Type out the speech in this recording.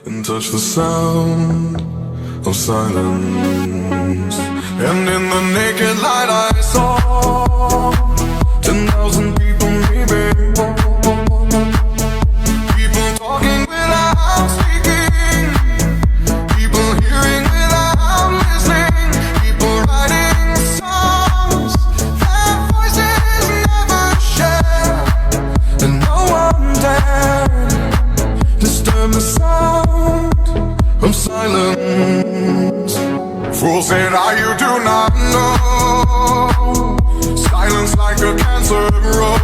and touch the sound of silence. And in the naked light I saw 10,000 people maybe, people talking without speaking, people hearing without listening, people writing songs their voices never share, and no one dared disturb the sound of silence. Fool said I, you do not know. Silence like a cancer grows.